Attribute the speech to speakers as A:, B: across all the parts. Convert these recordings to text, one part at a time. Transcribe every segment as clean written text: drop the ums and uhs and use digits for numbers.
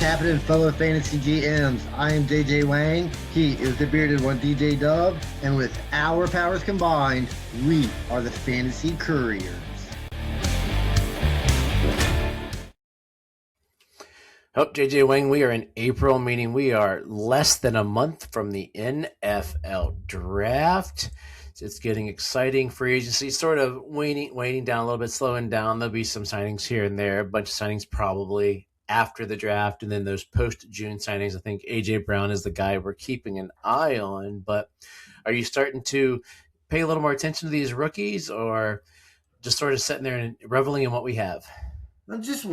A: happening, fellow fantasy GMs? I am JJ Wang. He is the bearded one, DJ Dub. And with our powers combined, we are the Fantasy Couriers.
B: Oh, JJ Wang, we are in April, meaning we are less than a month from the NFL draft. It's getting exciting. Free agency sort of waiting down a little bit, slowing down. There'll be some signings here and there, a bunch of signings probably after the draft, and then those post-June signings. I think A.J. Brown is the guy we're keeping an eye on. But are you starting to pay a little more attention to these rookies, or just sort of sitting there and reveling in what we have?
A: I'm just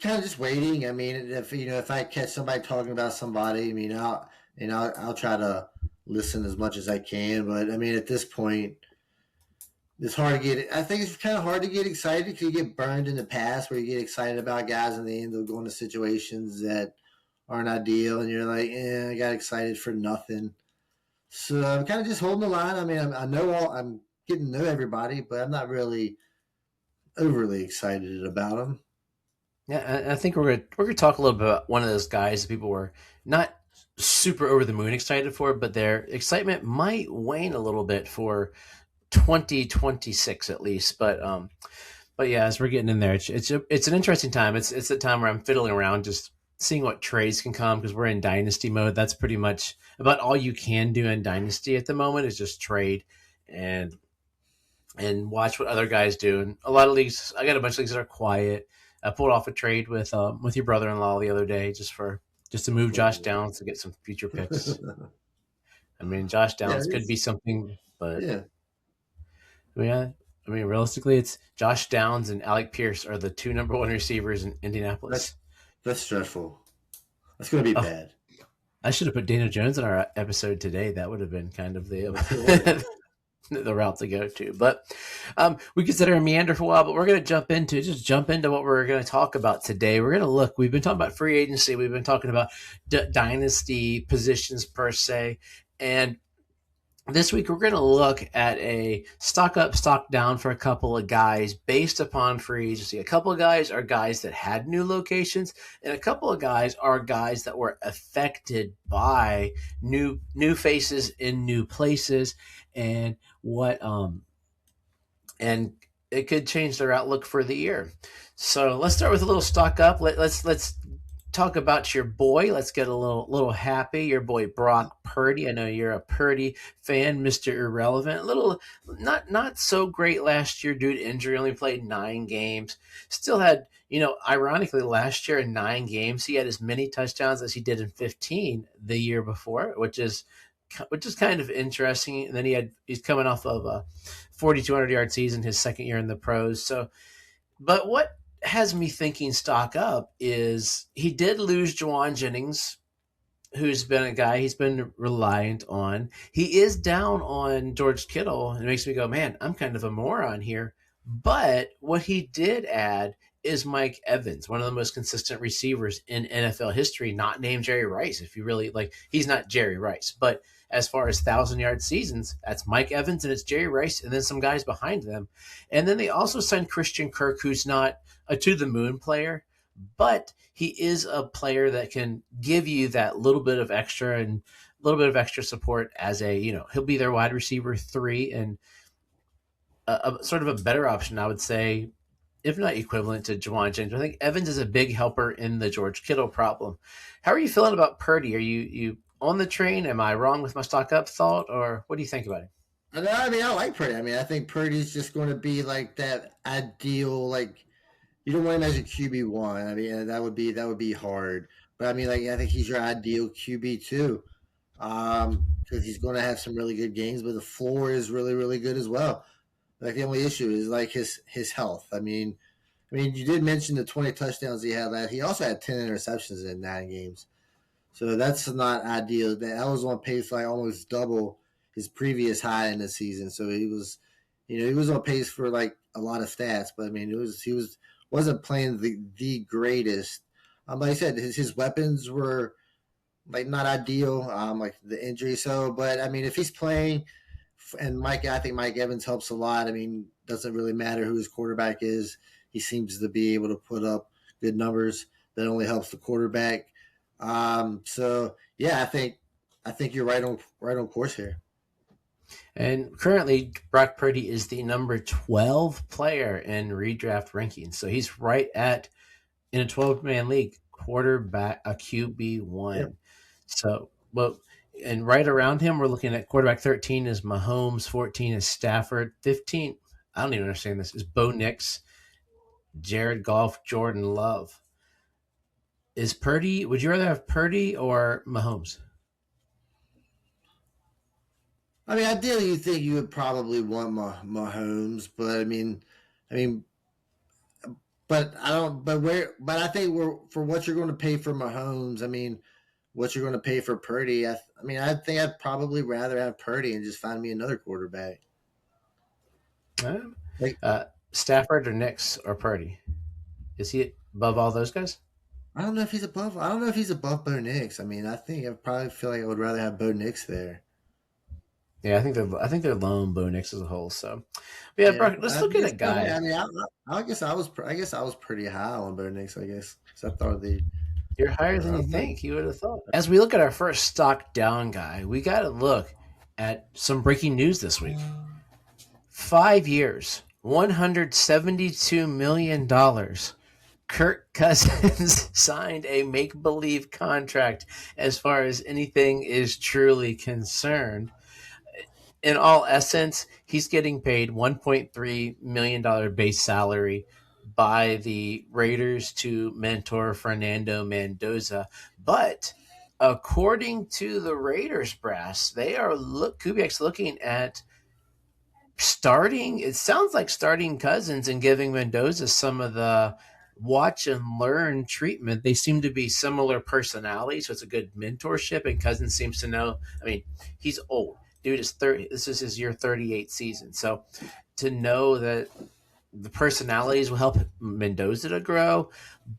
A: kind of waiting. I mean, if I catch somebody talking about somebody, I'll try to listen as much as I can. But I mean, at this point, it's hard to get. I think it's kind of hard to get excited because you get burned in the past, where you get excited about guys and they end up going to situations that aren't ideal, and you're like, I got excited for nothing. So I'm kind of just holding the line. I mean, I'm getting to know everybody, but I'm not really overly excited about them.
B: Yeah, I think we're gonna talk a little bit about one of those guys that people were not super over the moon excited for, but their excitement might wane a little bit for 2026 at least. But yeah, as we're getting in there, it's an interesting time. It's the time where I'm fiddling around, just seeing what trades can come, because we're in dynasty mode. That's pretty much about all you can do in dynasty at the moment is just trade and watch what other guys do. And a lot of leagues, I got a bunch of leagues that are quiet. I pulled off a trade with your brother-in-law the other day just to move Josh Downs to get some future picks. I mean, Josh Downs could be something, but
A: yeah.
B: I mean, realistically, it's Josh Downs and Alec Pierce are the two number one receivers in Indianapolis.
A: That's stressful. That's going to be bad.
B: I should have put Daniel Jones in our episode today. That would have been kind of the route to go to. But we could sit here and meander for a while, but we're going to jump into what we're going to talk about today. We're going to look. We've been talking about free agency. We've been talking about dynasty positions per se, and this week, we're going to look at a stock up, stock down for a couple of guys based upon free agency. A couple of guys are guys that had new locations, and a couple of guys are guys that were affected by new faces in new places, and and it could change their outlook for the year. So let's start with a little stock up. Let's talk about your boy. Let's get a little happy. Your boy Brock Purdy. I know you're a Purdy fan, Mr. Irrelevant. A little not so great last year due to injury. Only played 9 games. Still had, ironically last year in 9 games he had as many touchdowns as he did in 15 the year before, which is kind of interesting. And then he's coming off of a 4,200 yard season, his second year in the pros. So, but what has me thinking stock up is he did lose Juwan Jennings, who's been a guy he's been reliant on. He is down on George Kittle, and it makes me go, man, I'm kind of a moron here. But what he did add is Mike Evans, one of the most consistent receivers in NFL history, not named Jerry Rice. If you really he's not Jerry Rice, but as far as 1,000-yard seasons, that's Mike Evans and it's Jerry Rice and then some guys behind them. And then they also signed Christian Kirk, who's not a to-the-moon player, but he is a player that can give you that little bit of extra support as he'll be their wide receiver 3 and a sort of a better option, I would say, if not equivalent to Juwan Jennings. I think Evans is a big helper in the George Kittle problem. How are you feeling about Purdy? Are you on the train? Am I wrong with my stock up thought, or what do you think about him?
A: I like Purdy. I think Purdy's just going to be like that ideal, you don't want him as a QB1. I mean, that would be hard. But I think he's your ideal QB2, because he's going to have some really good games, but the floor is really, really good as well. The only issue is his health. I mean, you did mention the 20 touchdowns he had. He also had 10 interceptions in 9 games, so that's not ideal. That was on pace for almost double his previous high in the season. So he was on pace for a lot of stats. But he wasn't playing the greatest. Like I said, his weapons were not ideal. The injury. So, but if he's playing. And I think Mike Evans helps a lot. Doesn't really matter who his quarterback is. He seems to be able to put up good numbers. that only helps the quarterback. So yeah, I think you're right on course here.
B: And currently, Brock Purdy is the number 12 player in redraft rankings. So he's right at, in a 12-man league, quarterback, a
A: Yeah.
B: QB1. So, well, and right around him, we're looking at quarterback 13 is Mahomes, 14 is Stafford, 15, I don't even understand this, is Bo Nix, Jared Goff, Jordan Love. Is Purdy, would you rather have Purdy or Mahomes?
A: I mean, ideally, you think you would probably want Mahomes, but I mean, but I don't. But I think we're for what you're going to pay for Mahomes. I mean, what you're going to pay for Purdy. I mean, I think I'd probably rather have Purdy and just find me another quarterback.
B: Uh,
A: Like,
B: uh, Stafford or Nix or Purdy? Is he above all those guys?
A: I don't know if he's above. I don't know if he's above Bo Nix. I mean, I think I probably feel like I would rather have Bo Nix there.
B: Yeah, I think they're low on Bo Nix as a whole. So, but yeah,
A: Yeah,
B: Brock, let's
A: I
B: look at a
A: guess.
B: guy.
A: I mean, I guess I was pretty high on Bo Nix. I guess because I thought the.
B: You're higher than
A: I
B: you
A: don't know.
B: think. You would have thought. As we look at our first stock down guy, we got to look at some breaking news this week. 5 years, $172 million. Kirk Cousins signed a make believe contract as far as anything is truly concerned. In all essence, he's getting paid $1.3 million base salary by the Raiders to mentor Fernando Mendoza. But according to the Raiders brass, they are Kubiak's looking at starting. It sounds like starting Cousins and giving Mendoza some of the watch and learn treatment. They seem to be similar personalities, so it's a good mentorship. And Cousins seems to know. I mean, he's old. Dude is 30. This is his year 38 season. So to know that the personalities will help Mendoza to grow,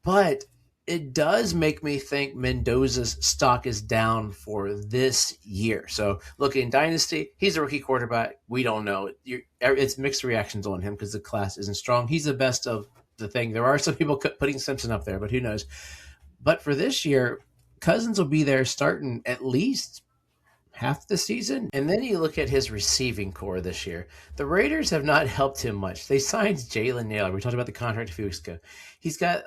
B: but it does make me think Mendoza's stock is down for this year. So looking dynasty, he's a rookie quarterback. We don't know. It's mixed reactions on him because the class isn't strong. He's the best of the thing. There are some people putting Simpson up there, but who knows? But for this year, Cousins will be there starting at least half the season. And then you look at his receiving core this year. The Raiders have not helped him much. They signed Jalen Naylor. We talked about the contract a few weeks ago. He's got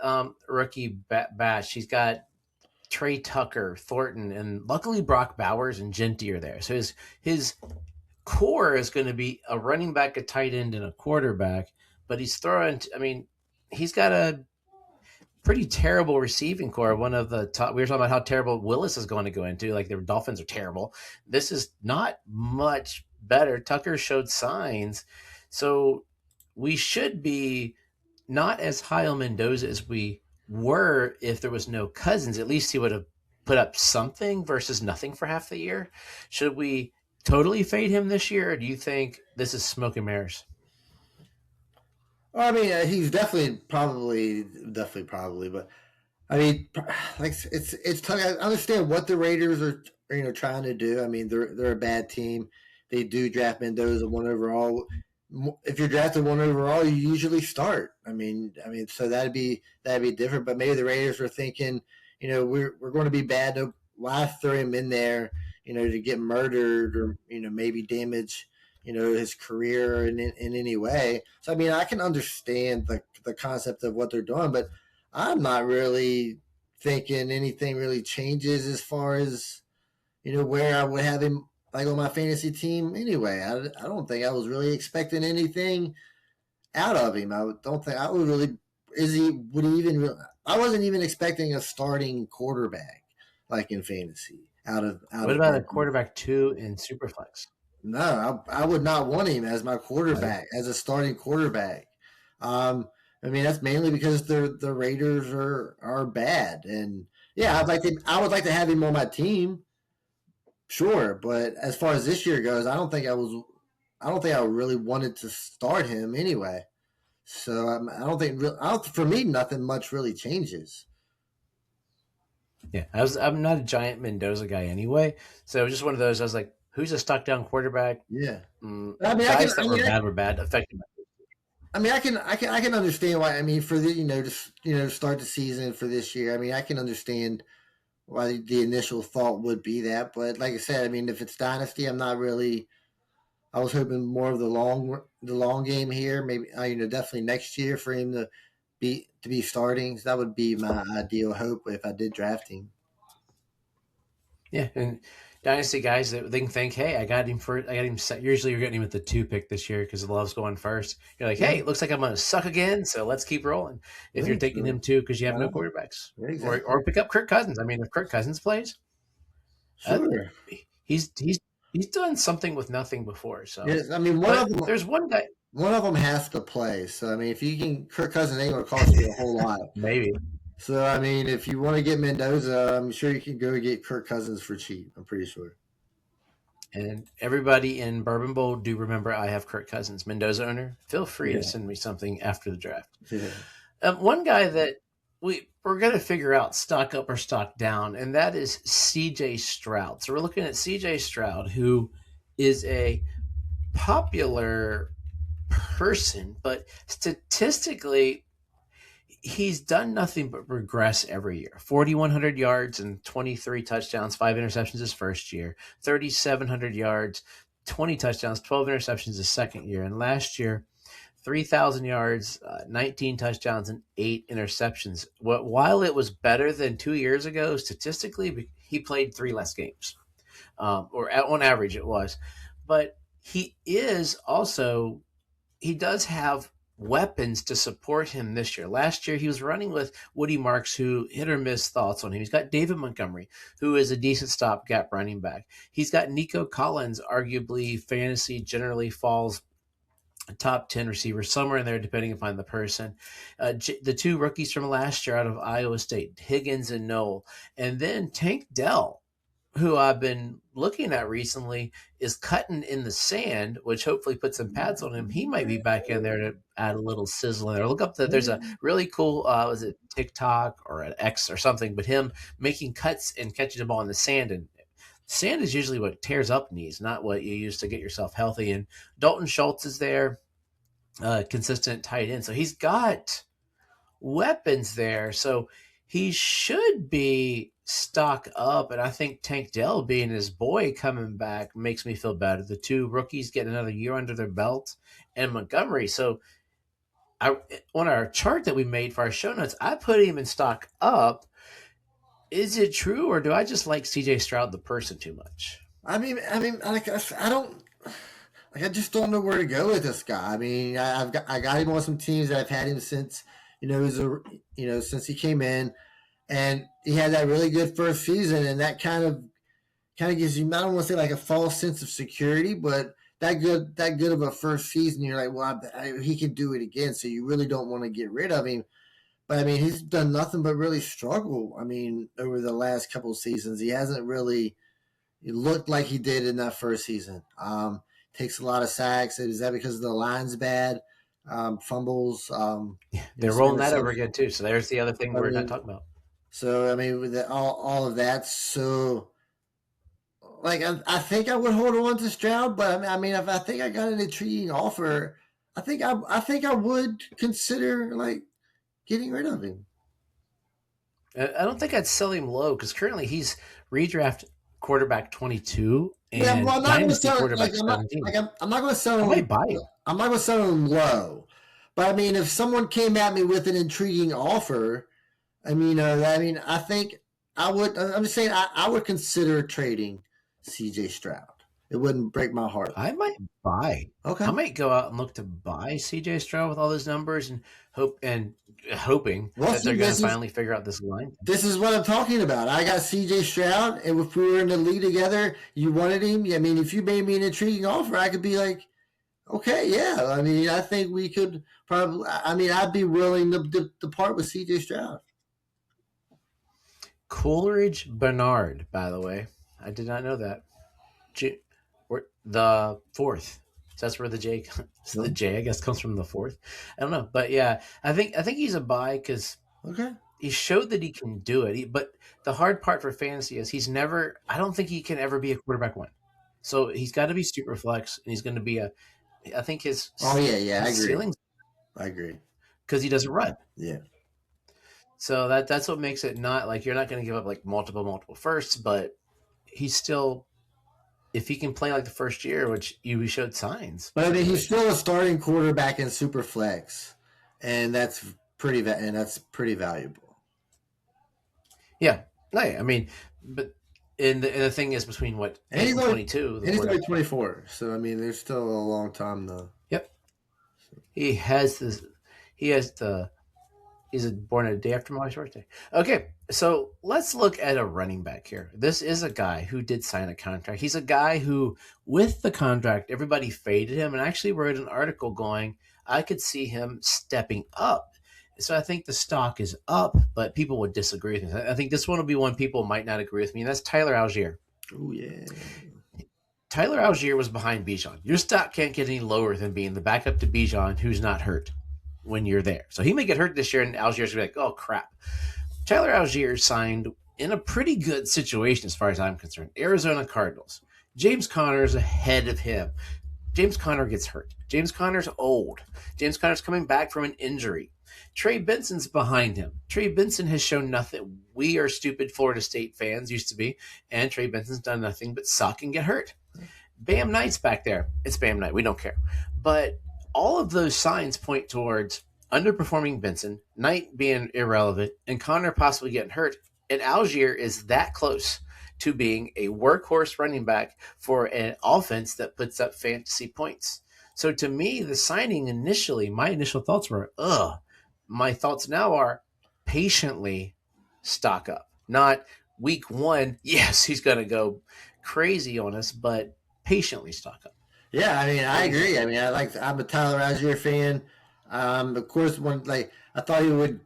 B: rookie Batch. He's got Trey Tucker, Thornton, and luckily Brock Bowers and Genty are there. So his core is going to be a running back, a tight end, and a quarterback. But he's throwing. I mean, he's got a pretty terrible receiving core. One of the top. We were talking about how terrible Willis is going to go into. Like the Dolphins are terrible. This is not much better. Tucker showed signs, so we should be not as high on Mendoza as we were if there was no Cousins. At least he would have put up something versus nothing for half the year. Should we totally fade him this year, or do you think this is smoke and mirrors?
A: Well, I mean, he's definitely probably, but I mean, like it's tough. I understand what the Raiders are trying to do. I mean, they're a bad team. They do draft Mendoza one overall. If you're drafted one overall, you usually start. I mean, so that'd be different. But maybe the Raiders are thinking, we're going to be bad. No, why throw him in there? To get murdered or maybe damage his career in any way. So I mean, I can understand the concept of what they're doing, but I'm not really thinking anything really changes as far as where I would have him like on my fantasy team anyway. I don't think I was really expecting anything out of him. Don't think I would really. Is he? Would he even? I wasn't even expecting a starting quarterback like in fantasy out
B: What
A: of
B: about a
A: him.
B: quarterback two in Superflex?
A: No, I would not want him as my
B: Right.
A: quarterback, as a starting quarterback. Um, I mean, that's mainly because the Raiders are bad, and yeah, I would like to have him on my team, sure. But as far as this year goes, I don't think I really wanted to start him anyway. So for me, nothing much really changes.
B: Yeah, I'm not a giant Mendoza guy anyway, so it was just one of those. I was like, who's a stock down quarterback?
A: Yeah,
B: Mm,
A: I mean,
B: guys that
A: I
B: were
A: mean,
B: bad were bad, affected.
A: I mean, I can understand why. I mean, for the just start the season for this year. I mean, I can understand why the initial thought would be that. But like I said, I mean, if it's dynasty, I'm not really. I was hoping more of the long game here. Maybe definitely next year for him to be starting. So that would be my ideal hope if I did draft him.
B: Yeah, and dynasty guys that they can think, hey, I got him first. I got him. Usually, you're getting him with the 2 pick this year because the Love's going first. You're like,
A: Yeah,
B: hey, it looks like I'm going to suck again, so let's keep rolling. If you're
A: yeah,
B: taking
A: so
B: him too because you have
A: why
B: no
A: not?
B: quarterbacks,
A: Yeah,
B: or
A: exactly.
B: pick up Kirk Cousins. I mean, if Kirk Cousins plays, uh,
A: Sure.
B: he's done something with nothing before. So,
A: Yes, I mean
B: but there's one guy
A: one of them has to play. So I mean, if you can, Kirk Cousins ain't going to cost you a whole lot.
B: maybe.
A: So I mean, if you want to get Mendoza, I'm sure you can go get Kirk Cousins for cheap. I'm pretty sure.
B: And everybody in Bourbon Bowl, do remember I have Kirk Cousins, Mendoza owner. Feel free to
A: Yeah,
B: send me something after the draft.
A: yeah.
B: One guy that we're going to figure out stock up or stock down, and that is C.J. Stroud. So we're looking at C.J. Stroud, who is a popular person, but statistically, he's done nothing but regress every year. 4,100 yards and 23 touchdowns, 5 interceptions his first year. 3,700 yards, 20 touchdowns, 12 interceptions his second year. And last year, 3,000 yards, 19 touchdowns, and 8 interceptions. While it was better than 2 years ago, statistically, he played 3 less games, or on average it was. But he does have weapons to support him this year. Last year, he was running with Woody Marks, who hit or miss thoughts on him. He's got David Montgomery, who is a decent stopgap running back. He's got Nico Collins, arguably fantasy generally falls top 10 receivers, somewhere in there, depending upon the person. The 2 rookies from last year out of Iowa State, Higgins and Noel. And then Tank Dell, who I've been looking at recently, is cutting in the sand, which hopefully puts some pads on him. He might be back in there to add a little sizzle in there. Look up there's a really cool, was it TikTok or an X or something, but him making cuts and catching the ball in the sand. And sand is usually what tears up knees, not what you use to get yourself healthy. And Dalton Schultz is there, consistent tight end. So he's got weapons there. So he should be stock up. And I think Tank Dell being his boy coming back makes me feel better. The 2 rookies get another year under their belt, and Montgomery. So on our chart that we made for our show notes, I put him in stock up. Is it true, or do I just like CJ Stroud the person too much?
A: Like I don't. Like I just don't know where to go with this guy. I mean, I got him on some teams that I've had him since since he came in, and he had that really good first season, and that kind of gives you, I don't want to say like a false sense of security, but that good of a first season, you're like, well, he can do it again, so you really don't want to get rid of him. But I mean, he's done nothing but really struggle. I mean, over the last couple of seasons, he hasn't really looked like he did in that first season. Takes a lot of sacks. Is that because the line's bad? Fumbles.
B: They're rolling that over again too. So there's the other thing
A: I
B: we're not
A: mean,
B: talking about.
A: so I mean, with all of that, so like I think I would hold on to Stroud, but I mean, if I think I got an intriguing offer, I think I would consider like getting rid of him.
B: I don't think I'd sell him low because currently he's redraft quarterback 22
A: Yeah, well,
B: and
A: I'm not going to
B: dynasty
A: sell it.
B: quarterback 17.
A: I'm not going to sell
B: I
A: him.
B: might buy him.
A: I'm not going to sell him low. But I mean, if someone came at me with an intriguing offer, I think I would. I'm just saying, I would consider trading C.J. Stroud. It wouldn't break my heart.
B: I might buy.
A: Okay.
B: I might go out and look to buy CJ Stroud with all those numbers and hoping
A: Well,
B: that they're
A: see,
B: going to finally figure out this line.
A: this is what I'm talking about. I got C.J. Stroud, and if we were in the league together, you wanted him. I mean, if you made me an intriguing offer, I could be like, okay, yeah. I mean, I think we could probably. I mean, I'd be willing to part with C.J. Stroud.
B: Coleridge Bernard, by the way, I did not know that. The fourth. So that's where the J, the
A: No?
B: J, I guess, comes from the fourth. I don't know, but yeah, I think he's a buy because
A: Okay.
B: he showed that he can do it. But the hard part for fantasy is he's never. I don't think he can ever be a quarterback one. So he's got to be super flex, and he's going to be a. I think his
A: Oh yeah, yeah, I
B: his
A: agree.
B: ceiling's
A: I agree.
B: because he doesn't run.
A: Yeah.
B: So that's what makes it not like you're not going to give up like multiple firsts, but he's still if he can play like the first year, which you showed signs
A: But I mean,
B: that
A: he's
B: he
A: still a starting quarterback in super flex, and that's pretty valuable.
B: yeah, no, yeah, I mean, but and the thing is between what
A: And
B: 8
A: he's
B: and
A: only
B: 22, the
A: and he's only
B: quarterback.
A: 24. So I mean, there's still a long time though.
B: Yep, he has this. He has the He's born a day after my wife's birthday. Okay, so let's look at a running back here. This is a guy who did sign a contract. He's a guy who, with the contract, everybody faded him, and I actually wrote an article going, I could see him stepping up. So I think the stock is up, but people would disagree with me. I think this one will be one people might not agree with me, and that's Tyler Algier.
A: Oh yeah.
B: Tyler Algier was behind Bijan. Your stock can't get any lower than being the backup to Bijan who's not hurt when you're there. So he may get hurt this year, and Algier's gonna be like, oh crap. Tyler Algier signed in a pretty good situation as far as I'm concerned. Arizona Cardinals. James Conner's ahead of him. James Conner gets hurt. James Conner's old. James Conner's coming back from an injury. Trey Benson's behind him. Trey Benson has shown nothing. We are stupid Florida State fans, used to be, and Trey Benson's done nothing but suck and get hurt. Bam Knight's back there. It's Bam Knight. We don't care. But all of those signs point towards underperforming Benson, Knight being irrelevant, and Conner possibly getting hurt. And Algier is that close to being a workhorse running back for an offense that puts up fantasy points. So to me, the signing initially, my initial thoughts were, ugh. My thoughts now are patiently stock up. Not week one, yes, he's going to go crazy on us, but patiently stock up.
A: Yeah, I mean,
B: What
A: I
B: do you think?
A: agree. I mean, I'm a Tyler Algier fan. Of course, when like I thought he would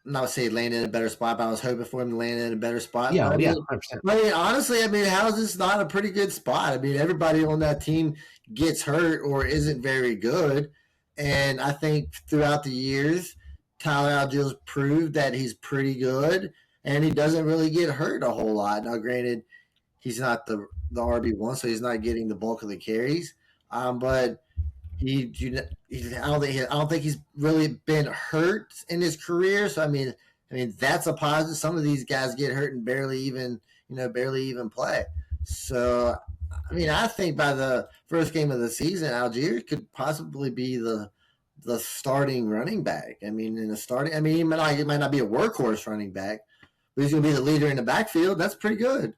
A: not say land in a better spot, but I was hoping for him to land in a better spot.
B: Yeah,
A: But
B: oh, yeah, 100%.
A: honestly, I mean, how is this not a pretty good spot? I mean, everybody on that team gets hurt or isn't very good, and I think throughout the years, Tyler Algier's proved that he's pretty good, and he doesn't really get hurt a whole lot. Now, granted, he's not the RB1, so he's not getting the bulk of the carries. But I don't think he's really been hurt in his career. So I mean that's a positive. Some of these guys get hurt and barely even play. So I mean, I think by the first game of the season, Algier could possibly be the starting running back. I mean, in the starting, I mean, he might not be a workhorse running back, but he's going to be the leader in the backfield. That's pretty good.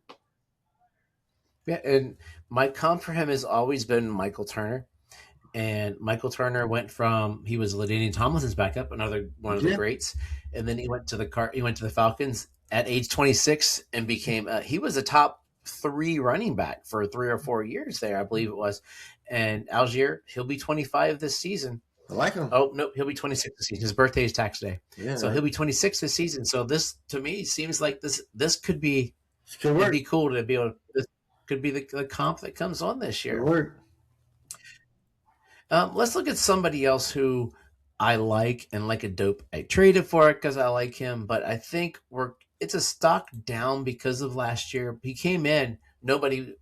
B: Yeah, and my comp for him has always been Michael Turner. And Michael Turner went from he was LaDainian Tomlinson's backup, another one of the
A: Yeah,
B: greats, and then he went to the Falcons at age 26 and became he was a top three running back for 3 or 4 years there, I believe it was. And Algier, he'll be 25 this season.
A: I like him.
B: Oh no, he'll be 26 this season. His birthday is tax day, so
A: Yeah,
B: he'll be 26 this season. So this to me seems like this could be
A: it could
B: it'd
A: work.
B: be cool to be able. This could be the comp that comes on this
A: Could
B: year.
A: work.
B: Let's look at somebody else who I like and like a dope. I traded for it because I like him, but I think it's a stock down because of last year. He came in, nobody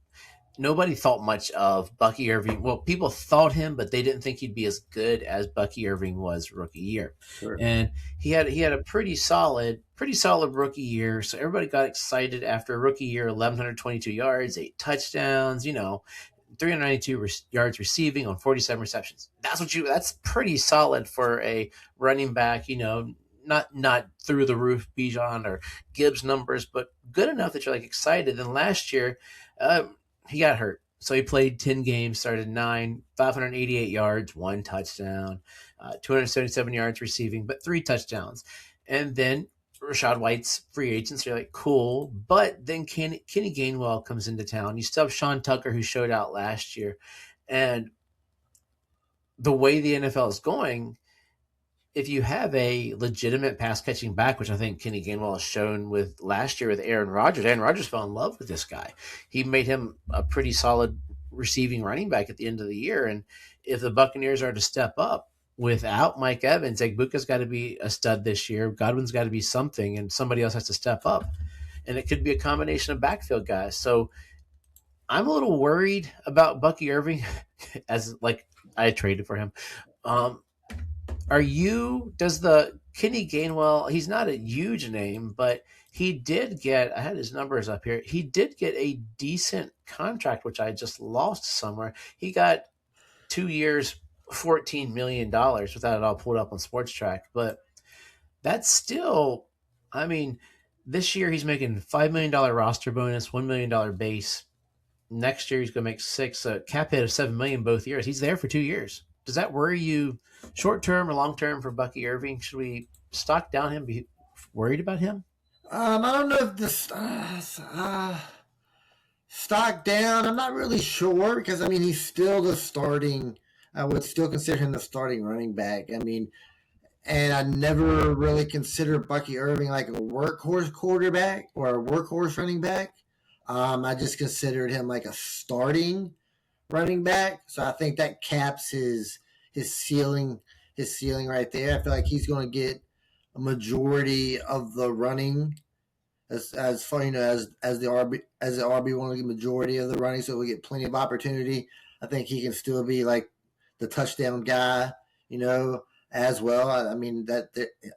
B: thought much of Bucky Irving. Well, people thought him, but they didn't think he'd be as good as Bucky Irving was rookie year.
A: Sure.
B: And he had a pretty solid rookie year. So everybody got excited after a rookie year, 1122 yards, 8 touchdowns, 392 yards receiving on 47 receptions. That's pretty solid for a running back, not through the roof Bijan or Gibbs numbers, but good enough that you're like excited. And last year, he got hurt. So he played 10 games, started 9, 588 yards, 1 touchdown, 277 yards receiving, but 3 touchdowns. And then Rashad White's free agent, so you're like, cool. But then Kenny Gainwell comes into town. You still have Sean Tucker, who showed out last year. And the way the NFL is going, if you have a legitimate pass catching back, which I think Kenny Gainwell has shown with last year with Aaron Rodgers fell in love with this guy. He made him a pretty solid receiving running back at the end of the year. And if the Buccaneers are to step up without Mike Evans, Egbuka's got to be a stud this year. Godwin's got to be something, and somebody else has to step up. And it could be a combination of backfield guys. So I'm a little worried about Bucky Irving as like I traded for him. Um, Are you? Does the Kenny Gainwell? He's not a huge name, but he did get. I had his numbers up here. He did get a decent contract, which I just lost somewhere. He got 2 years, $14 million without it all pulled up on Sports Track, but that's still. I mean, this year he's making $5 million roster bonus, $1 million base. Next year he's going to make six. A cap hit of $7 million both years. He's there for 2 years. Does that worry you, short term or long term, for Bucky Irving? Should we stock down him? Be worried about him?
A: I don't know if this stock down. I'm not really sure because I mean he's still the starting. I would still consider him the starting running back. I mean, and I never really considered Bucky Irving like a workhorse quarterback or a workhorse running back. I just considered him like a starting running back. So I think that caps his ceiling his ceiling right there. I feel like he's going to get a majority of the running as far as the RB one will get majority of the running, so we get plenty of opportunity. I think he can still be like the touchdown guy, as well. I mean I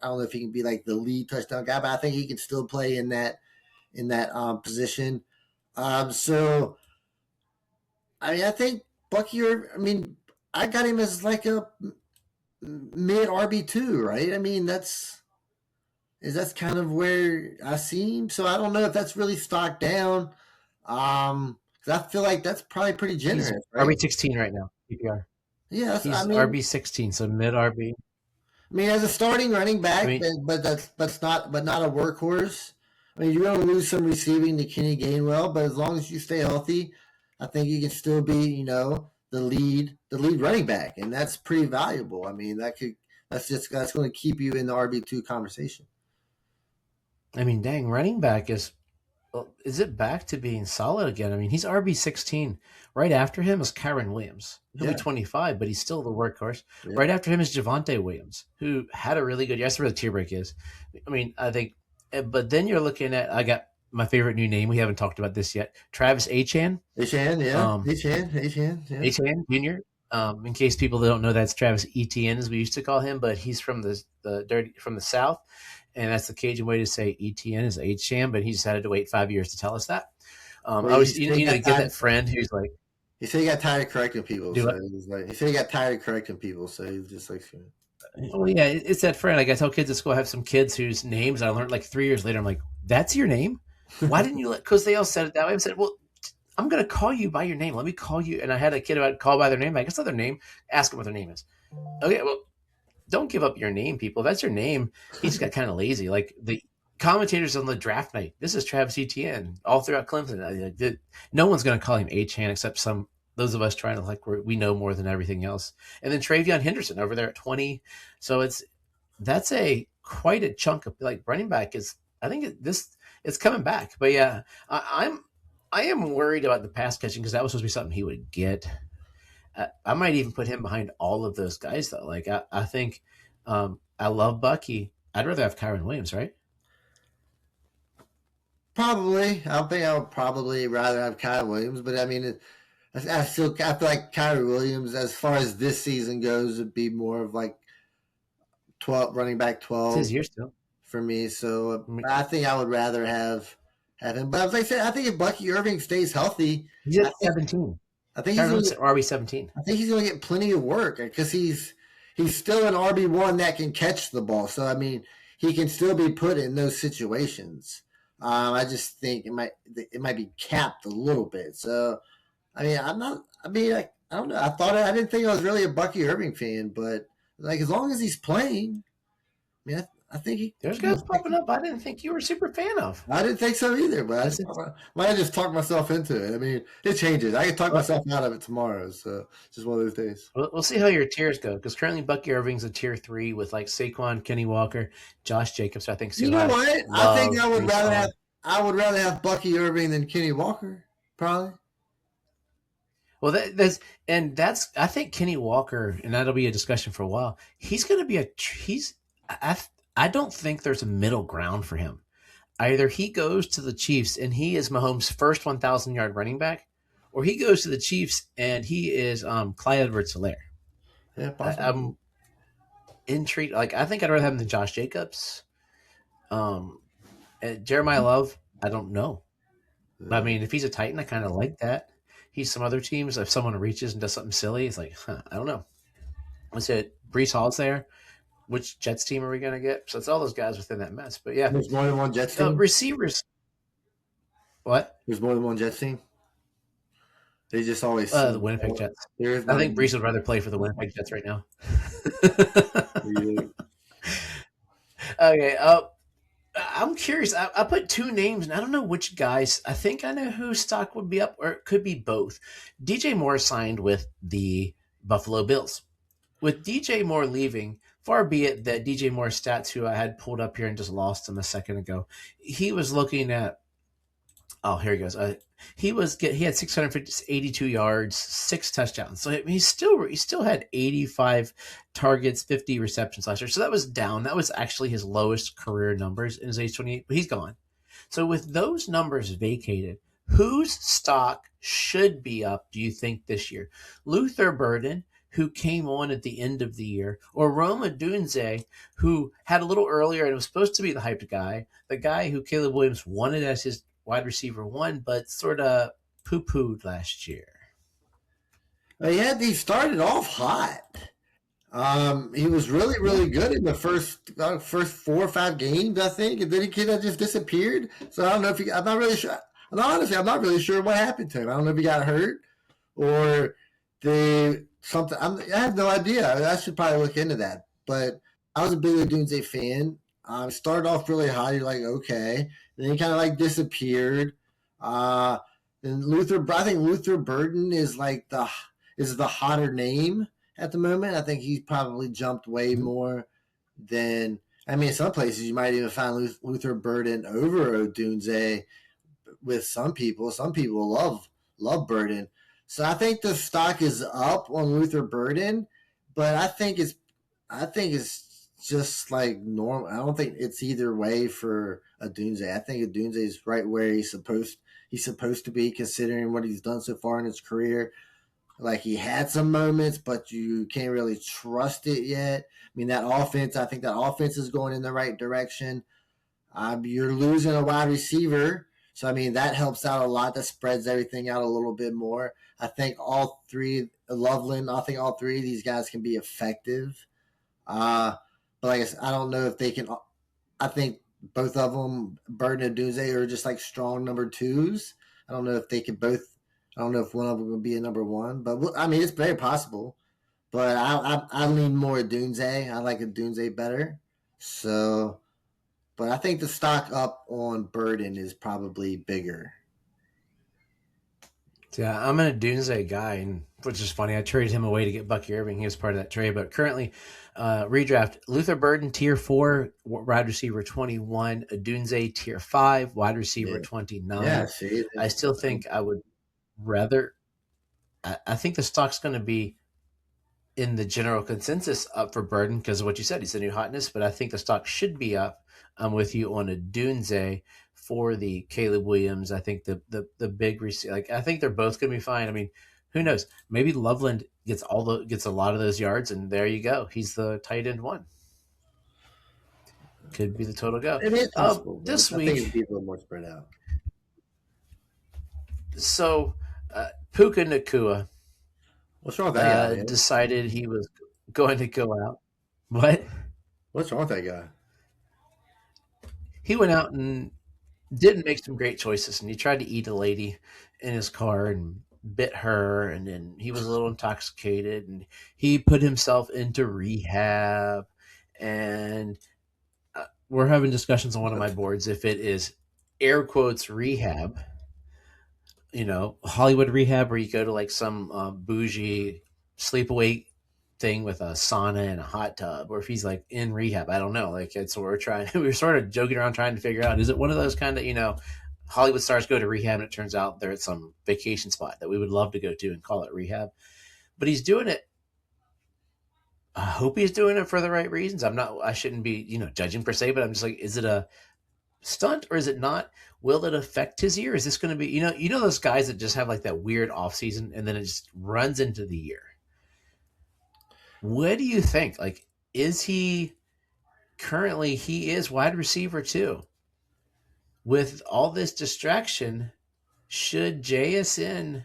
A: don't know if he can be like the lead touchdown guy, but I think he can still play in that position. So I mean I think Bucky. I mean I got him as like a mid RB2, right? I mean that's kind of where I see him. So I don't know if that's really stocked down. 'Cause I feel like that's probably pretty
B: He's
A: generous, right?
B: RB 16 right now. PPR.
A: Yes, I
B: He's
A: mean,
B: RB 16, so mid RB.
A: I mean, as a starting running
B: I
A: back,
B: mean,
A: but not a workhorse. I mean, you're going to lose some receiving to Kenny Gainwell, but as long as you stay healthy, I think you can still be, the lead running back, and that's pretty valuable. I mean, that's going to keep you in the RB2 conversation.
B: dang, running back is. Well, is it back to being solid again? I mean, he's RB 16. Right after him is Kyron Williams. He'll be
A: Yeah,
B: 25, but he's still the workhorse.
A: yeah.
B: Right after him is Javonte Williams, who had a really good year. That's where the tier break is. I mean, I think, but then you're looking at, I got my favorite new name. We haven't talked about this yet. Travis Achan.
A: H-Hand, yeah.
B: Um,
A: H-Hand, yeah.
B: Achan Jr. In case people don't know, that's Travis Etienne, as we used to call him, but he's from from the South, and that's the Cajun way to say Etienne is Achan, but he just had to wait 5 years to tell us that.
A: Well,
B: I
A: he
B: was,
A: said he got
B: get
A: tired.
B: that friend who's like,
A: He said he got tired of correcting people,
B: do
A: so
B: it.
A: he was like, he said he got tired of correcting people, so he was just like,
B: Oh yeah, it's that friend. Like I tell kids at school, I have some kids whose names I learned like 3 years later. I'm like, that's your name? Why didn't you let? Because they all said it that way. I said, well, I'm going to call you by your name. Let me call you. And I had a kid about call by their name. I guess not their name. Ask them what their name is. Okay, well, don't give up your name, people. If that's your name. He just got kind of lazy. Like the commentators on the draft night. This is Travis Etienne all throughout Clemson. No one's going to call him H-Han except those of us trying to like we know more than everything else. And then Travion Henderson over there at 20. So that's a quite a chunk of like running back is. I think it's coming back. But yeah, I am worried about the pass catching because that was supposed to be something he would get. I might even put him behind all of those guys though. Like I think I love Bucky. I'd rather have Kyron Williams, right?
A: probably. I think I would probably rather have Kyle Williams, but I mean, I feel like Kyrie Williams, as far as this season goes, would be more of like 12 running back
B: It's
A: 12
B: his year still.
A: for me. So
B: I mean,
A: I think I would rather have him. But as I said, I think if Bucky Irving stays healthy,
B: he's at
A: I think
B: 17.
A: I think he's
B: Kyron
A: going
B: Williams
A: to
B: at RB 17.
A: I think he's going to get plenty of work because he's still an RB1 that can catch the ball. So I mean, he can still be put in those situations. I just think it might be capped a little bit. So I mean, I'm not. I mean, I don't know. I didn't think I was really a Bucky Irving fan, but like as long as he's playing, I mean, I think he.
B: There's guys popping up I didn't think you were a super fan of.
A: I didn't think so either, but
B: It's,
A: might have just talked myself into it. I mean, it changes. I can talk myself out of it tomorrow, so it's just one of those days.
B: we'll see how your tiers go because currently Bucky Irving's a tier 3 with like Saquon, Kenny Walker, Josh Jacobs. I think
A: You
B: still
A: know
B: have
A: what? I think
B: Love, Brees Hall.
A: I would rather have Bucky Irving than Kenny Walker, probably.
B: Well, that's I think Kenny Walker, and that'll be a discussion for a while. He's going to be I I don't think there's a middle ground for him. Either he goes to the Chiefs and he is Mahomes' first 1,000-yard running back, or he goes to the Chiefs and he is Clyde Edwards-Helaire.
A: Yeah,
B: I,
A: possible.
B: I'm intrigued. Like I think I'd rather have him than Josh Jacobs. Um, Jeremiah Love, I don't know. I
A: Uh,
B: mean, if he's a Titan, I kind of like that. He's some other teams. If someone reaches and does something silly, it's like, I don't know. Let's say Brees Hall's there. Which Jets team are we going to get? So it's all those guys within that mess. But yeah,
A: there's more than one Jets team.
B: receivers. What?
A: There's more than one Jets team. They just always
B: The
A: seem.
B: Winnipeg Jets.
A: There is
B: I
A: more
B: think
A: than
B: Brees would rather play for the Winnipeg Jets right now.
A: one.
B: Okay. I'm curious. I put two names, and I don't know which guys. I think I know whose stock would be up, or it could be both. DJ Moore signed with the Buffalo Bills. With DJ Moore leaving, far be it that DJ Moore's stats, who I had pulled up here and just lost him a second ago, he was looking at. Oh, here he goes. He had 682 yards, 6 touchdowns. So he still had 85 targets, 50 receptions last year. So that was down. That was actually his lowest career numbers in his age 28. But he's gone. So with those numbers vacated, whose stock should be up, do you think, this year? Luther Burden, who came on at the end of the year, or Roma Dunze, who had a little earlier and was supposed to be the hyped guy, the guy who Caleb Williams wanted as his wide receiver one, but sort of poo-pooed last year.
A: Yeah, he started off hot. He was really,
B: Yeah.
A: really good in the first 4 or 5 games, I think, and then he kind of just disappeared. So I don't know if he. I'm not really sure. And honestly, I'm not really sure what happened to him. I don't know if he got hurt or they something. I have no idea. I should probably look into that. But I was a big Odunze fan. Started off really hot. You're like, okay, then he kind of like disappeared. Uh, and I think Luther Burden is the hotter name at the moment. I think he's probably jumped way
B: Mhm.
A: more than. I mean, in some places you might even find Luther Burden over Odunze with some people. Some people love Burden. So I think the stock is up on Luther Burden, but I think it's just like normal. I don't think it's either way for Adunze. I think Adunze is right where he's supposed to be considering what he's done so far in his career. Like he had some moments, but you can't really trust it yet. I mean, I think that offense is going in the right direction. You're losing a wide receiver, so I mean that helps out a lot. That spreads everything out a little bit more. I think all three, Loveland. I think all three of these guys can be effective. Uh, but like I said, I don't know if they can. I think both of them, Burton and Duze, are just like strong number twos. I don't know if they could both. I don't know if one of them would be a number one, but I mean it's very possible. But I lean more at Dunze. I like a Dunze better. So, but I think the stock up on Burden is probably bigger.
B: Yeah, I'm a Doomsday guy, and which is funny. I traded him away to get Bucky Irving. He was part of that trade, but currently, redraft Luther Burden tier 4, wide receiver 21, Adunze tier 5, wide receiver
A: Yeah, yeah.
B: 29.
A: See,
B: I still think I would rather. I think the stock's going to be in the general consensus up for Burden because of what you said. He's the new hotness, but I think the stock should be up. I'm with you on a Dunze for the Caleb Williams. I think the big receiver, like I think they're both going to be fine. I mean, who knows? Maybe Loveland gets a lot of those yards, and there you go. He's the tight end one. Could be the total go.
A: it is possible, but
B: This
A: I think it'd
B: week,
A: be a little more spread out.
B: so Puka Nakua
A: What's wrong with that guy, man?
B: decided he was going to go out. What?
A: What's wrong with that guy?
B: He went out and didn't make some great choices, and he tried to eat a lady in his car and bit her, and then he was a little intoxicated, and he put himself into rehab. And we're having discussions on one of my boards if it is air quotes rehab, Hollywood rehab, where you go to like some bougie sleepaway thing with a sauna and a hot tub, or if he's like in rehab. I don't know. Like it's what we're trying. We're sort of joking around trying to figure out: is it one of those kind of Hollywood stars go to rehab and it turns out they're at some vacation spot that we would love to go to and call it rehab, but he's doing it. I hope he's doing it for the right reasons. I'm not. I shouldn't be judging per se, but I'm just like, is it a stunt or is it not? Will it affect his year? Is this going to be those guys that just have like that weird off season and then it just runs into the year? What do you think? Like, is he currently he is wide receiver 2. With all this distraction, should JSN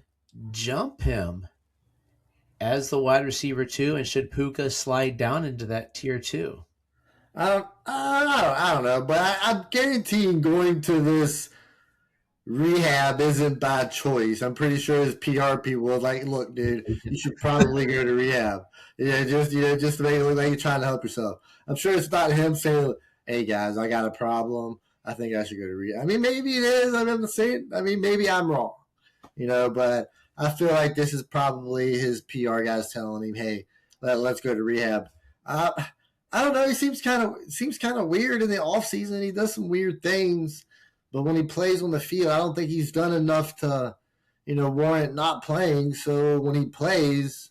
B: jump him as the wide receiver 2, and should Puka slide down into that tier 2?
A: I don't know, but I'm guaranteeing going to this rehab isn't by choice. I'm pretty sure his PR people are like, look, dude, you should probably go to rehab. Just to make it look like you're trying to help yourself. I'm sure it's not him saying, hey guys, I got a problem. I think I should go to rehab. I mean, maybe it is. I'm not saying. I mean, maybe I'm wrong. But I feel like this is probably his PR guys telling him, hey, let's go to rehab. Uh, I don't know. He seems kind of weird in the off season. He does some weird things, but when he plays on the field, I don't think he's done enough to, warrant not playing. So when he plays,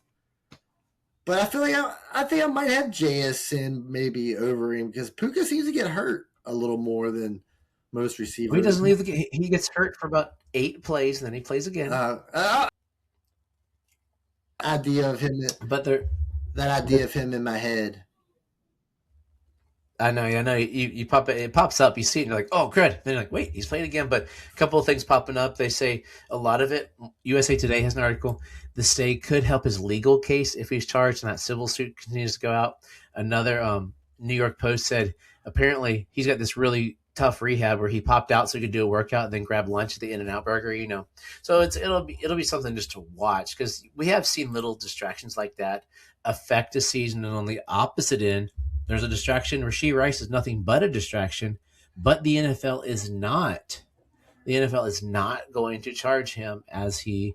A: but I feel like I think I might have JSN maybe over him because Puka seems to get hurt a little more than most
B: He
A: receivers.
B: doesn't leave the game. He gets hurt for about 8 plays, and then he plays again.
A: Idea of him,
B: But they're
A: that idea of him in my head.
B: I know, I know. You pop it pops up. You see it, and you're like, "Oh, good." Then you're like, "Wait, he's playing again." But a couple of things popping up. They say a lot of it. USA Today has an article. The state could help his legal case if he's charged, and that civil suit continues to go out. Another New York Post said apparently he's got this really tough rehab where he popped out so he could do a workout, and then grab lunch at the In-N-Out Burger. So it'll be something just to watch because we have seen little distractions like that affect a season, and on the opposite end there's a distraction. Rashee Rice is nothing but a distraction, but the NFL is not. The NFL is not going to charge him as he's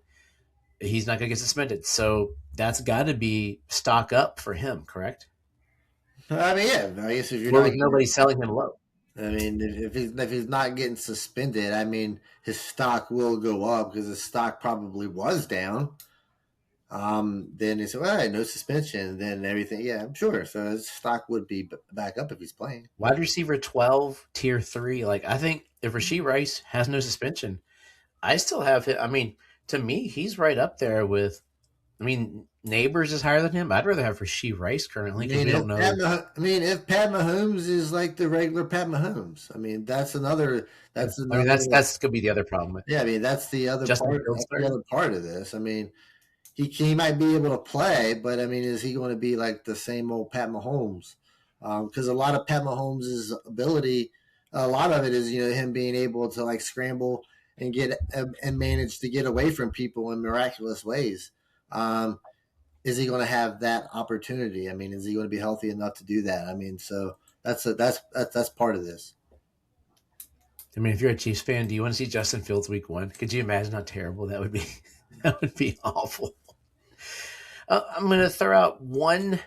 B: not going to get suspended. So that's got to be stock up for him, correct?
A: I mean, yeah. I guess if you're
B: Well,
A: not,
B: with nobody selling him low.
A: I mean, if he's not getting suspended, I mean, his stock will go up because his stock probably was down. Then he said, well, no suspension, then everything. Yeah, I'm sure. So his stock would be back up if he's playing.
B: Wide receiver 12, tier 3. Like, I think if Rashee Rice has no suspension, I still have him. I mean, to me, he's right up there with, Neighbors is higher than him. I'd rather have Rashee Rice currently because we don't know.
A: If Pat Mahomes is like the regular Pat Mahomes, I mean, that's another. That's another.
B: That's going to be the other problem.
A: Yeah, I mean, that's the other
B: Justin
A: part.
B: Fields
A: That's the other part of this. I mean, he might be able to play, but I mean, is he going to be like the same old Pat Mahomes? Because a lot of Pat Mahomes' ability, a lot of it is him being able to like scramble and get and manage to get away from people in miraculous ways. Um, is he going to have that opportunity? I mean, is he going to be healthy enough to do that? I mean, so that's part of this.
B: I mean, if you're a Chiefs fan, do you want to see Justin Fields week 1? Could you imagine how terrible that would be? That would be awful. I'm going to throw out one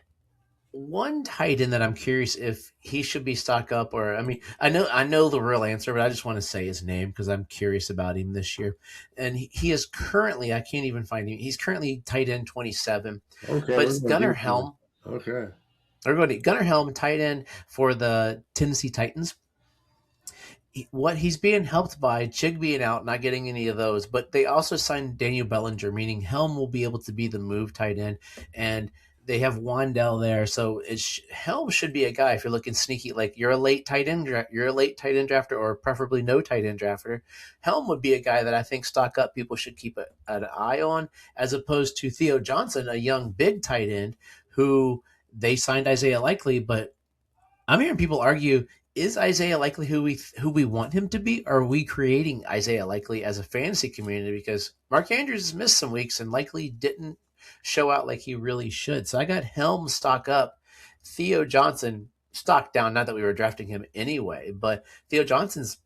B: tight end that I'm curious if he should be stock up, or I know the real answer, but I just want to say his name because I'm curious about him this year. And he is currently, I can't even find him. He's currently tight end 27.
A: Okay,
B: But it's Gunnar Helm.
A: Okay.
B: They're going to Gunnar Helm, tight end for the Tennessee Titans. What he's being helped by Chig being out, not getting any of those, but they also signed Daniel Bellinger, meaning Helm will be able to be the move tight end, and they have Wandell there, so Helm should be a guy if you're looking sneaky, like you're a late tight end drafter, or preferably no tight end drafter. Helm would be a guy that I think stock up people should keep an eye on, as opposed to Theo Johnson, a young big tight end who they signed Isaiah Likely, but I'm hearing people argue, is Isaiah Likely who we want him to be? Or are we creating Isaiah Likely as a fantasy community? Because Mark Andrews has missed some weeks and Likely didn't show out like he really should. So I got Helm stock up, Theo Johnson stock down. Not that we were drafting him anyway, but Theo Johnson's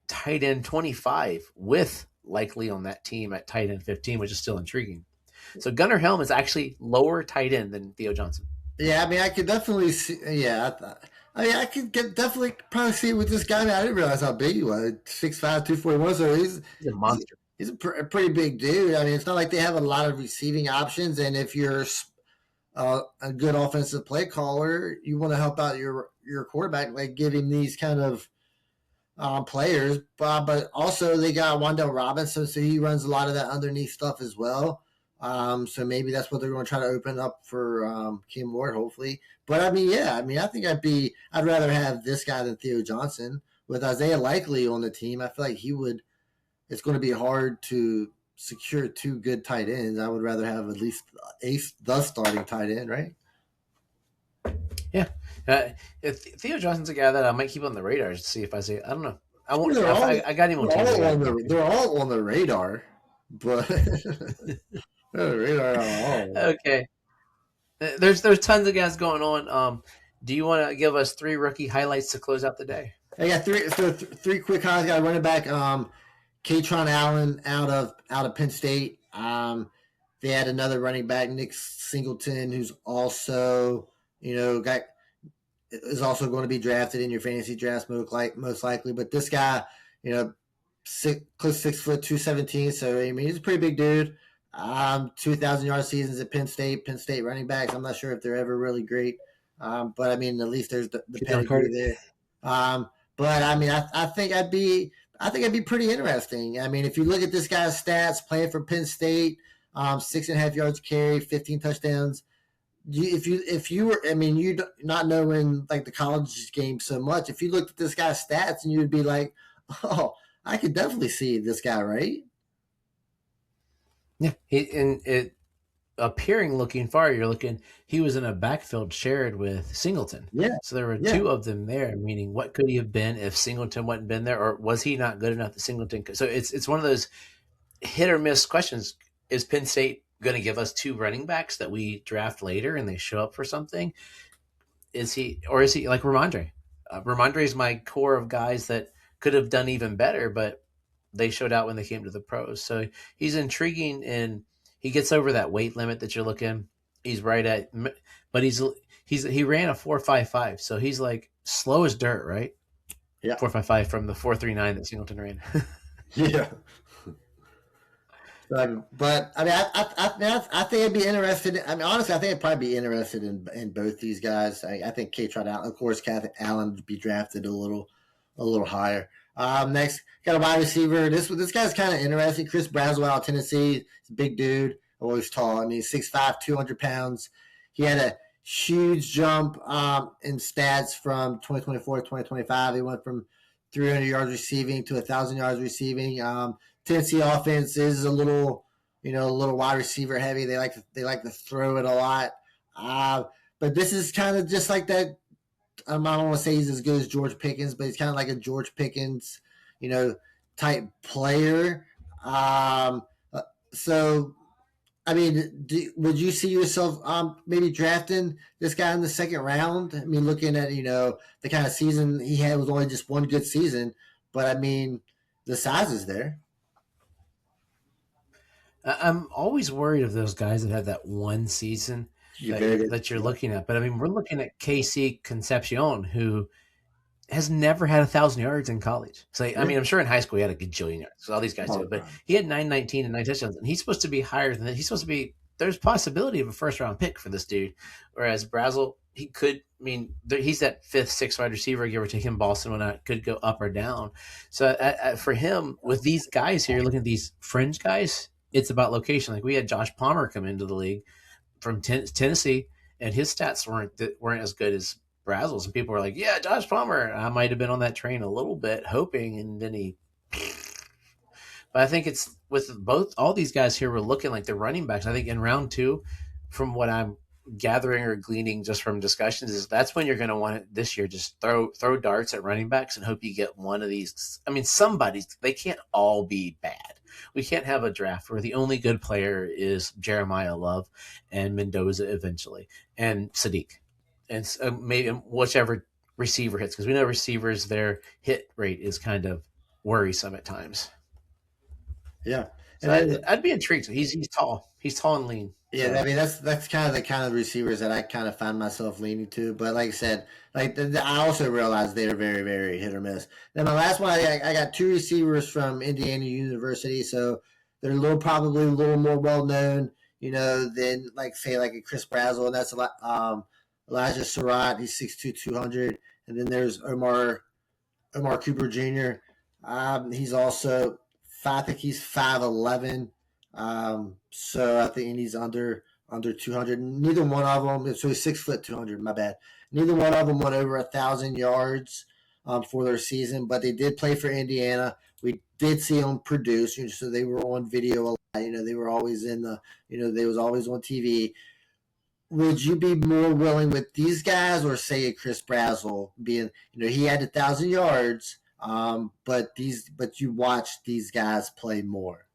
B: tight end 25 with Likely on that team at tight end 15, which is still intriguing. So Gunnar Helm is actually lower tight end than Theo Johnson.
A: Yeah, I mean, I could definitely see. Yeah, I could definitely probably see it with this guy. I mean, I didn't realize how big he was. 6'5", 241. So
B: he's a monster.
A: He's a pretty big dude. I mean, it's not like they have a lot of receiving options. And if you're a good offensive play caller, you want to help out your quarterback, like give him these kind of players. But also they got Wandell Robinson, so he runs a lot of that underneath stuff as well. So maybe that's what they're going to try to open up for Kim Ward, hopefully. But I mean, yeah, I mean, I think I'd rather have this guy than Theo Johnson. With Isaiah Likely on the team, I feel like he would. It's going to be hard to secure two good tight ends. I would rather have at least the starting tight end, right?
B: Yeah, Theo Johnson's a guy that I might keep on the radar to see if I see. I don't know. I
A: I mean,
B: won't. I got him on teams. I got him.
A: they're all on the radar, but the radar on all.
B: Okay. There's tons of guys going on. Do you want to give us 3 rookie highlights to close out the day?
A: I got three quick highlights. Got running back. Katron Allen out of Penn State. They had another running back, Nick Singleton, who's also got is also going to be drafted in your fantasy drafts most likely. But this guy, close 6 foot, 217. So I mean, he's a pretty big dude. 2,000 yard seasons at Penn State. Penn State running backs. I'm not sure if they're ever really great, but I mean, at least there's the pedigree there. But I mean, I think I'd be pretty interesting. I mean, if you look at this guy's stats, playing for Penn State, 6.5 yards carry, 15 touchdowns. If you were, I mean, you not knowing like the college game so much, if you looked at this guy's stats, and you would be like, oh, I could definitely see this guy, right?
B: Yeah, appearing looking far, he was in a backfield shared with Singleton.
A: Yeah,
B: So there were
A: yeah,
B: two of them there, meaning what could he have been if Singleton wasn't been there, or was he not good enough that Singleton could? So it's one of those hit or miss questions. Is Penn State going to give us 2 running backs that we draft later and they show up for something? Is he like Ramondre? Ramondre is my core of guys that could have done even better, but they showed out when they came to the pros. So he's intriguing, and he gets over that weight limit that you're looking. He's right at, but he ran a 4.55, so he's like slow as dirt, right?
A: yeah,
B: 4.55 from the 4.39 that Singleton ran.
A: yeah. But I mean, I think I'd be interested. I mean, honestly, I think I'd probably be interested in both these guys. I think K. Trot Allen, of course, Kathy Allen would be drafted a little higher. Next, got a wide receiver. This guy's kind of interesting. Chris Braswell out of Tennessee. He's a big dude, always tall. I mean, 6'5", 200 pounds. He had a huge jump in stats from 2024 to 2025. He went from 300 yards receiving to 1,000 yards receiving. Tennessee offense is a little wide receiver heavy. They like to throw it a lot. But this is kind of just like that. I don't want to say he's as good as George Pickens, but he's kind of like a George Pickens, type player. So, I mean, would you see yourself maybe drafting this guy in the second round? I mean, looking at the kind of season he had was only just one good season, but I mean, the size is there.
B: I'm always worried of those guys that have that one season that you're looking at. But I mean, we're looking at KC Concepcion, who has never had 1,000 yards in college. So I mean, I'm sure in high school he had a gajillion yards. So all these guys do, but he had 919 and 9 touchdowns, and he's supposed to be higher than that. He's supposed to be. There's possibility of a first round pick for this dude, whereas Brazel, he could. I mean, he's that 5th, 6th wide receiver, give or take him. Boston when that could go up or down. So for him, with these guys here, you're looking at these fringe guys. It's about location. Like we had Josh Palmer come into the league from Tennessee, and his stats weren't as good as Brazel's. And people were like, "Yeah, Josh Palmer." I might have been on that train a little bit, hoping, and then he. But I think it's with all these guys here. We're looking like the running backs. I think in round 2, from what I'm gathering or gleaning just from discussions, is that's when you're going to want it this year. Just throw darts at running backs and hope you get one of these. I mean, they can't all be bad. We can't have a draft where the only good player is Jeremiah Love and Mendoza eventually and Sadiq, and maybe whichever receiver hits, because we know receivers, their hit rate is kind of worrisome at times.
A: Yeah,
B: so I'd be intrigued. He's tall. He's tall and lean.
A: Yeah, so. I mean that's kind of the receivers that I kind of find myself leaning to. But like I said, I also realize they're very, very hit or miss. Then my last one, I got 2 receivers from Indiana University, so they're probably a little more well known, than like a Chris Brazel, and that's Elijah Surratt. He's 6'2", 200, and then there's Omar Cooper Jr. He's also I think he's 5'11". So I think he's under 200. Neither one of them. So he's 6 foot 200. My bad. Neither one of them went over 1,000 yards for their season, but they did play for Indiana. We did see them produce, so they were on video a lot. They were always in the, they was always on TV. Would you be more willing with these guys, or say a Chris Brazzell being, he had 1,000 yards, but you watch these guys play more?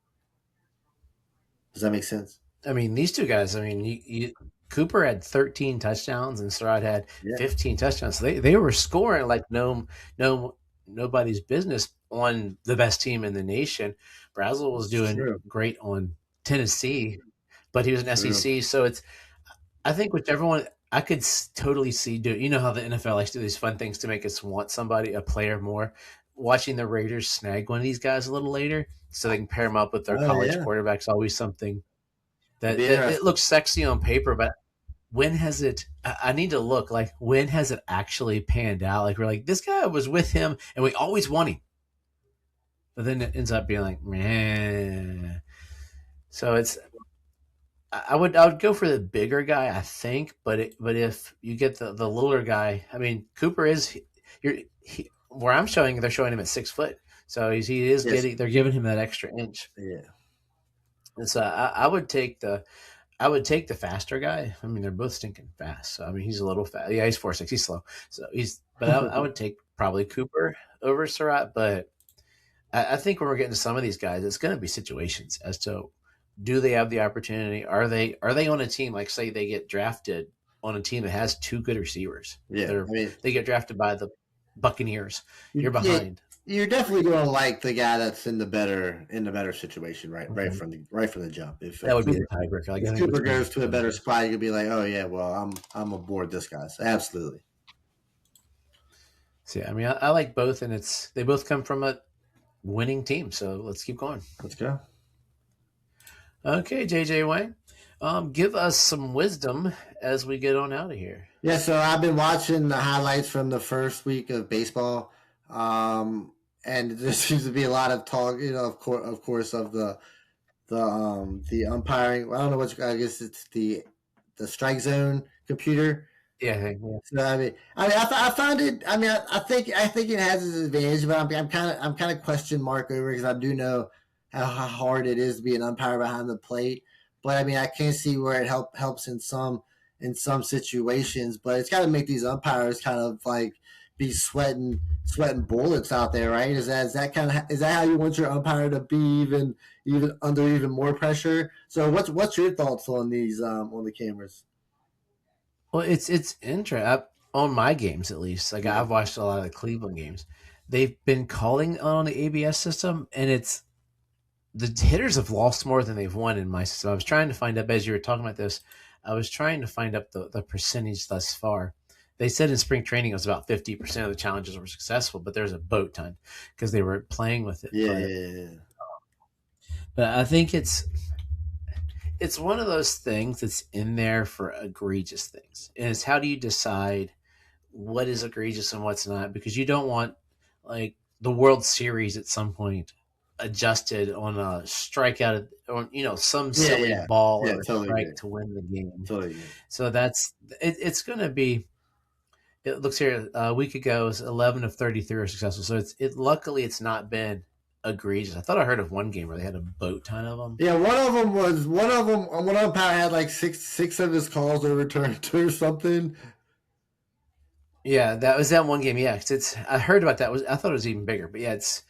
A: Does that make sense?
B: I mean, these two guys. I mean, Cooper had 13 touchdowns and Surratt had
A: Yeah,
B: 15 touchdowns. So they were scoring like nobody's business on the best team in the nation. Brazel was
A: it's
B: doing
A: true.
B: great on Tennessee, but he was an
A: True.
B: SEC. So it's I think whichever one I could totally see do. You know how the NFL likes to do these fun things to make us want a player more. Watching the Raiders snag one of these guys a little later, so they can pair them up with their
A: Oh
B: college
A: yeah,
B: quarterbacks. Always something
A: it'd
B: that,
A: be
B: that it
A: interesting.
B: looks sexy on paper, but when has it? I need to look like when has it actually panned out? Like we're like this guy was with him, and we always want him, but then it ends up being like man. So it's I would go for the bigger guy, I think, but if you get the littler guy, I mean Cooper is where I'm showing they're showing him at 6 foot, so he is
A: Yes.
B: getting they're giving him that extra inch,
A: Yeah.
B: and so I would take the faster guy. I mean, they're both stinking fast. So I mean, he's a little fast. Yeah, he's 4'6". He's slow. So but I would take probably Cooper over Surratt. But I think when we're getting to some of these guys, it's going to be situations as to do they have the opportunity? Are they on a team like say they get drafted on a team that has two good receivers?
A: Yeah. I mean,
B: They get drafted by the Buccaneers. You're
A: yeah,
B: behind.
A: you're definitely going to like the guy that's in the better situation, right? Right
B: Mhm.
A: from the jump.
B: That would be the tiebreaker. Like I
A: If
B: think
A: Cooper
B: between
A: goes to a
B: those
A: better
B: two.
A: spot, you'll be like, oh yeah, well I'm aboard this guy's. Absolutely.
B: So yeah, I mean, I like both, and they both come from a winning team. So let's keep going.
A: Let's go.
B: Okay, JJ Wayne, give us some wisdom as we get on out of here.
A: Yeah, so I've been watching the highlights from the first week of baseball, and there seems to be a lot of talk, of course, of the umpiring. I don't know what I guess it's the strike zone computer.
B: Yeah, yeah.
A: So I find it. I think it has its advantage, but I'm kind of question mark over because I do know how hard it is to be an umpire behind the plate. But I mean, I can see where it helps in some situations, but it's got to make these umpires kind of like be sweating bullets out there, right? Is that how you want your umpire to be even under even more pressure? So what's your thoughts on these on the cameras?
B: Well, it's interesting on my games at least. Like
A: Yeah.
B: I've watched a lot of the Cleveland games. They've been calling on the ABS system, and it's the hitters have lost more than they've won in my system. I was trying to find up as you were talking about this. I was trying to find up the percentage thus far. They said in spring training it was about 50% of the challenges were successful, but there's a boat ton because they were playing with it.
A: Yeah,
B: But
A: yeah, yeah.
B: I think it's one of those things that's in there for egregious things. And it's how do you decide what is egregious and what's not? Because you don't want like the World Series at some point adjusted on a strikeout on some
A: Yeah,
B: silly
A: yeah,
B: ball
A: yeah.
B: or a
A: Totally
B: strike
A: agree.
B: to win the game.
A: Totally agree.
B: So it's going to be. It looks here a week ago it was 11 of 33 are successful. So luckily it's not been egregious. I thought I heard of one game where they had a boat ton of them.
A: Yeah, one umpire had like six of his calls overturned or something.
B: Yeah, that was that one game. Yeah, 'cause I heard about that. I thought it was even bigger, but yeah, it's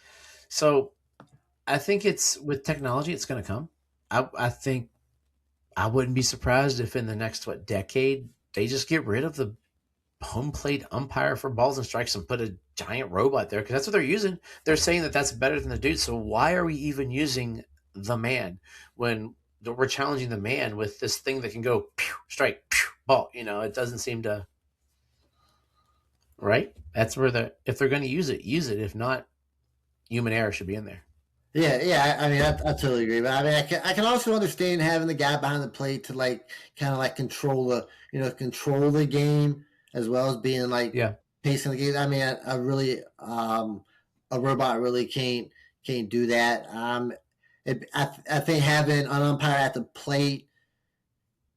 B: so. I think it's with technology, it's going to come. I think I wouldn't be surprised if in the next decade they just get rid of the home plate umpire for balls and strikes and put a giant robot there because that's what they're using. They're saying that that's better than the dude. So why are we even using the man when we're challenging the man with this thing that can go pew, strike, pew, ball? It doesn't seem to right. That's where if they're going to use it, use it. If not, human error should be in there.
A: Yeah, yeah. I mean, I totally agree. But I mean, I can also understand having the guy behind the plate to like kind of like control the game as well as being like
B: Yeah.
A: pacing the game. I mean, I really a robot really can't do that. I think having an umpire at the plate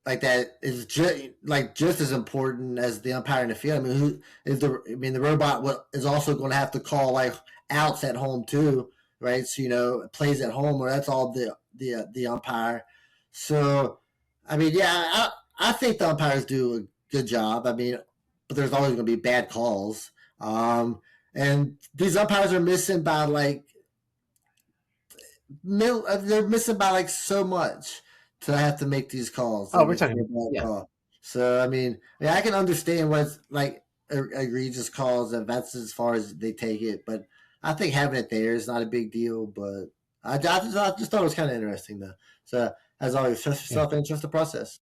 A: like that is just as important as the umpire in the field. I mean, who is the? I mean, the robot is also going to have to call like outs at home too, right? So plays at home, or that's all the umpire. So, I mean, yeah, I think the umpires do a good job. I mean, but there's always going to be bad calls. And these umpires are missing by like they're missing by like so much to have to make these calls.
B: Oh,
A: Like
B: we're
A: it's a
B: talking.
A: bad
B: Yeah,
A: call. So I can understand what's like egregious calls if that's as far as they take it. But I think having it there is not a big deal. But I just thought it was kind of interesting though. So as always, trust
B: yeah.
A: yourself and trust the process.